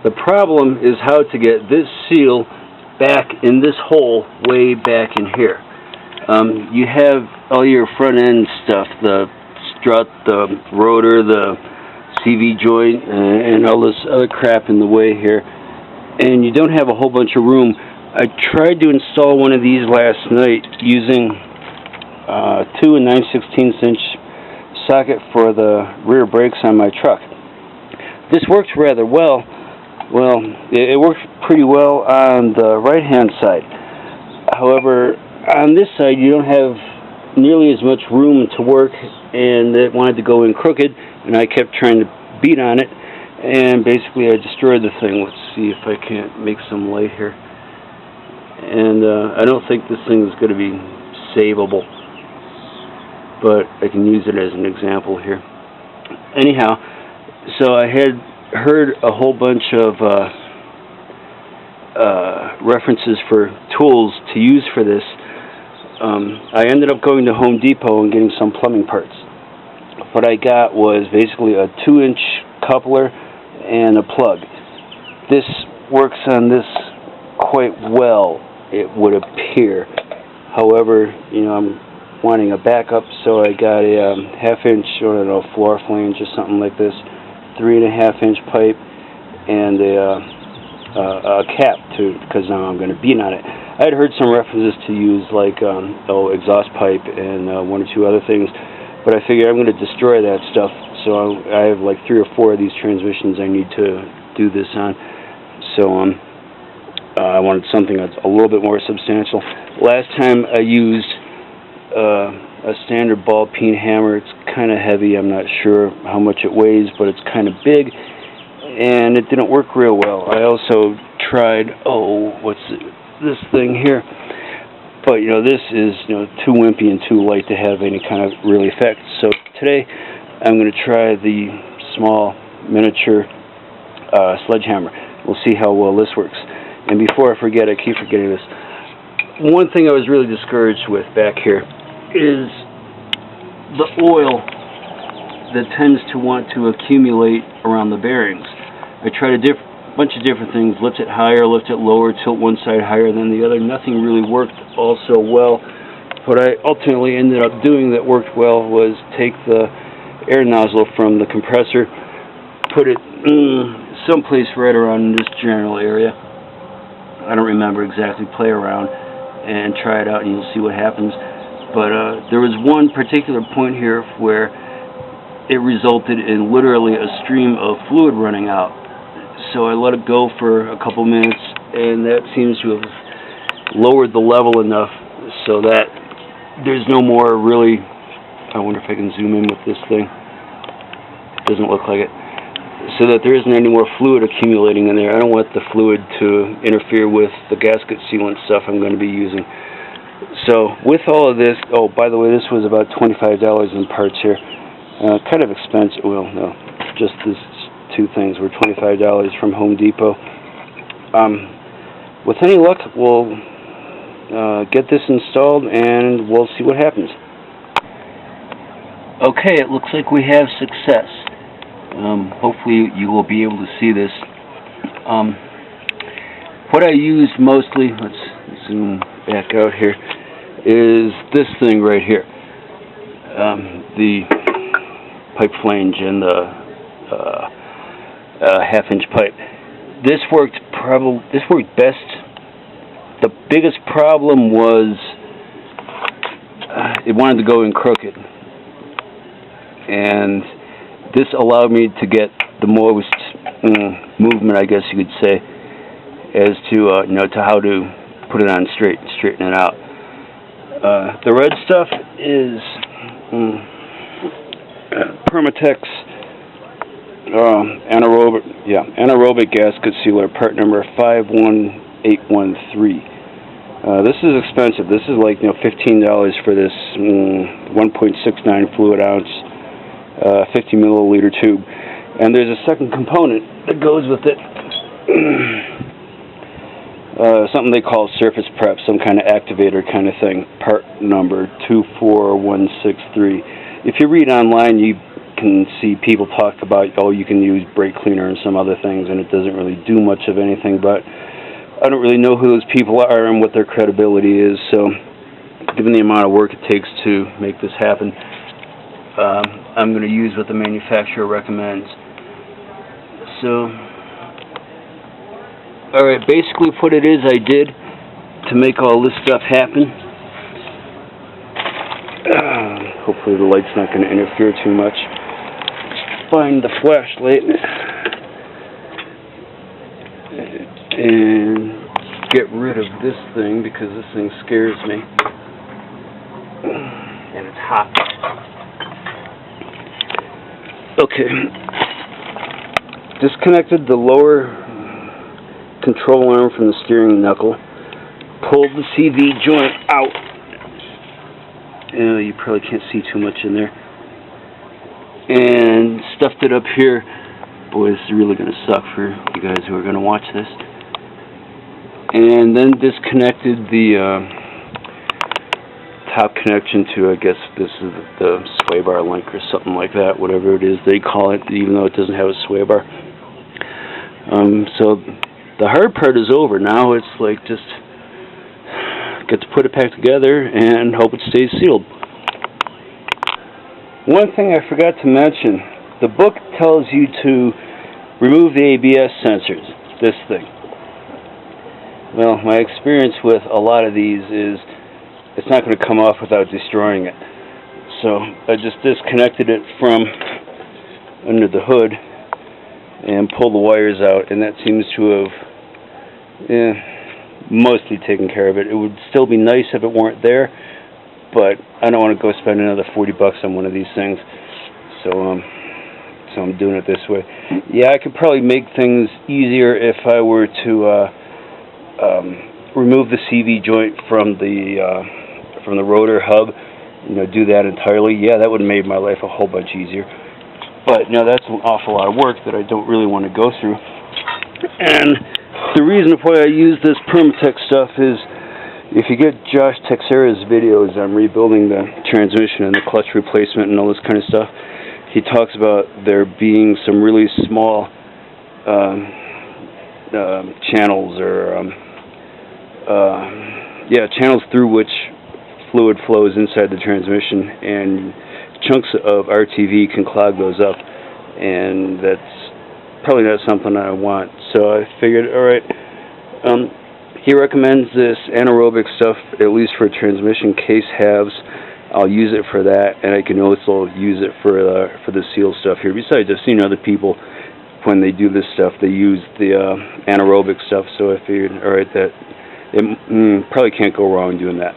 The problem is how to get this seal back in this hole way back in here. You have all your front end stuff, the strut, the rotor, the CV joint, and all this other crap in the way here, and you don't have a whole bunch of room. I tried to install one of these last night using 2 9/16" socket for the rear brakes on my truck. This works rather well. Well, it works pretty well on the right hand side. However, on this side you don't have nearly as much room to work, and it wanted to go in crooked, and I kept trying to beat on it, and basically I destroyed the thing. Let's see if I can't make some light here. And I don't think this thing is going to be savable, but I can use it as an example here. Anyhow, so I had heard a whole bunch of references for tools to use for this. I ended up going to Home Depot and getting some plumbing parts. What I got was basically a 2-inch coupler and a plug. This works on this quite well, it would appear. However, you know, I'm wanting a backup, so I got a 1/2-inch, I don't know, floor flange or something like this, 3.5-inch pipe, and a cap too, because now I'm going to beat on it. I had heard some references to use like exhaust pipe and 1 or 2 other things, but I figured I'm going to destroy that stuff. So I have like 3 or 4 of these transmissions I need to do this on. So I wanted something that's a little bit more substantial. Last time I used a standard ball peen hammer. It's kind of heavy. I'm not sure how much it weighs, but it's kind of big, and it didn't work real well. I also tried, this thing here, but you know, this is, you know, too wimpy and too light to have any kind of really effect. So today I'm going to try the small miniature sledgehammer. We'll see how well this works. And before I forget, I keep forgetting this. One thing I was really discouraged with back here is the oil that tends to want to accumulate around the bearings. I tried a bunch of different things, lift it higher, lift it lower, tilt one side higher than the other. Nothing really worked all so well. What I ultimately ended up doing that worked well was take the air nozzle from the compressor, put it someplace right around this general area. I don't remember exactly, play around and try it out, and you'll see what happens. But there was one particular point here where it resulted in literally a stream of fluid running out. So I let it go for a couple minutes, and that seems to have lowered the level enough so that there's no more really, I wonder if I can zoom in with this thing. Doesn't look like it. So that there isn't any more fluid accumulating in there. I don't want the fluid to interfere with the gasket sealant stuff I'm going to be using. So with all of this, oh, by the way, this was about $25 in parts here. Kind of expensive. Well, no, just these 2 things were $25 from Home Depot. With any luck, we'll get this installed and we'll see what happens. Okay, it looks like we have success. Hopefully you will be able to see this. What I used mostly, let's zoom back out here, is this thing right here. The pipe flange and the 1/2-inch pipe. This worked best. The biggest problem was it wanted to go in crooked, and this allowed me to get the most movement, I guess you could say, as to to how to put it on straight, straighten it out. The red stuff is Permatex Anaerobic gasket sealer, part number 51813. This is expensive. This is like $15 for this 1.69 fluid ounce 50 milliliter tube, and there's a second component that goes with it. Something they call surface prep, some kind of activator kind of thing, part number 24163. If you read online, you can see people talk about, oh, you can use brake cleaner and some other things, and it doesn't really do much of anything, but I don't really know who those people are and what their credibility is, so given the amount of work it takes to make this happen, I'm going to use what the manufacturer recommends. So, alright, basically what it is I did to make all this stuff happen. Hopefully the light's not going to interfere too much. Find the flashlight and get rid of this thing because this thing scares me. And it's hot. Okay. Disconnected the lower control arm from the steering knuckle. Pulled the CV joint out. You probably can't see too much in there. And stuffed it up here. Boy, this is really going to suck for you guys who are going to watch this. And then disconnected the top connection to, I guess this is the sway bar link or something like that, whatever it is they call it, even though it doesn't have a sway bar. So the hard part is over. Now it's like just get to put it back together and hope it stays sealed. One thing I forgot to mention, the book tells you to remove the ABS sensors, this thing. Well, my experience with a lot of these is it's not going to come off without destroying it. So I just disconnected it from under the hood and pulled the wires out, and that seems to have mostly taken care of it. It would still be nice if it weren't there, but I don't want to go spend another $40 on one of these things. So I'm doing it this way. Yeah, I could probably make things easier if I were to remove the CV joint from the rotor hub, do that entirely. Yeah, that would have made my life a whole bunch easier. But that's an awful lot of work that I don't really want to go through. And the reason why I use this Permatex stuff is, if you get Josh Texera's videos on rebuilding the transmission and the clutch replacement and all this kind of stuff, he talks about there being some really small channels or channels through which fluid flows inside the transmission, and chunks of RTV can clog those up, and that's probably not something I want. So I figured, alright, he recommends this anaerobic stuff, at least for transmission case halves. I'll use it for that, and I can also use it for the seal stuff here. Besides, I've seen other people, when they do this stuff, they use the anaerobic stuff, so I figured, alright, that it probably can't go wrong doing that.